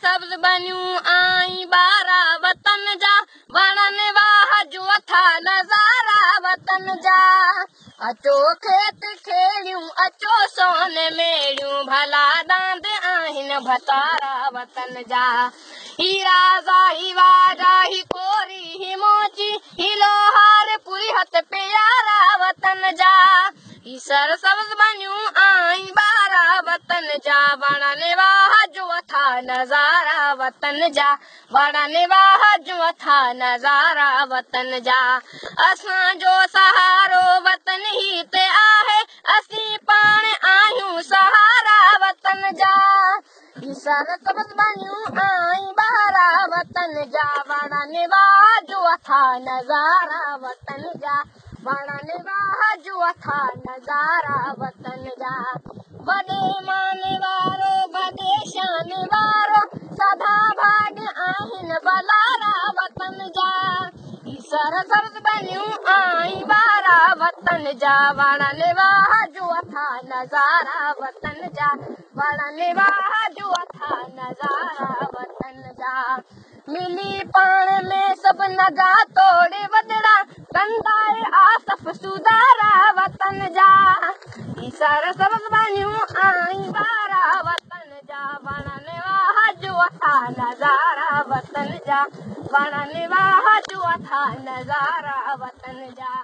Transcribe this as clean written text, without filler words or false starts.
सब्ज़ बनियूं आई ॿारा वतन जा वणनि वाह जो था नज़ारा वतन जा अचो खेत खेलियूं अचो सोन मेड़ियूं भला दांद आहिनि भतारा वतन जा ही राजा ही वाजा ही कोरी ही मोची ही लोहार पूरी हथ प्यारा वतन जा ही सर सब्ज़ बनियूं आई ॿारा वतन जा वणनि वाह जो था नज़ारा वतन जा वणनि वाह जो था नज़ारा वतन जा असांजो सहारो वतन ही ते आहे असीं पाण आहियूं सहारा वतन जा ही सर सब्ज़ बनियूं आई ॿारा वतन जा वणनि वाह जो था नज़ारा वतन जा वणनि वाह जो था नज़ारा वतन जा वॾे मान वारो वॾे शान वारो सदा भाग आहिनि बलारा वतन जा ही सर सब्ज़ बनियूं आई ॿारा वतन जा वणनि वाह जो था नज़ारा वतन जा वणनि वाह जो था नज़ारा वतन जा मिली पाण में सभु नगा तोड़े वॾड़ा कंदा आसफ़ सुधारा वतन जा ही सर सब्ज़ बनियूं आई ॿारा वतन जा वणनि वाह जो था नज़ारा वतन जा वणनि वाह जो था नज़ारा वतन जा।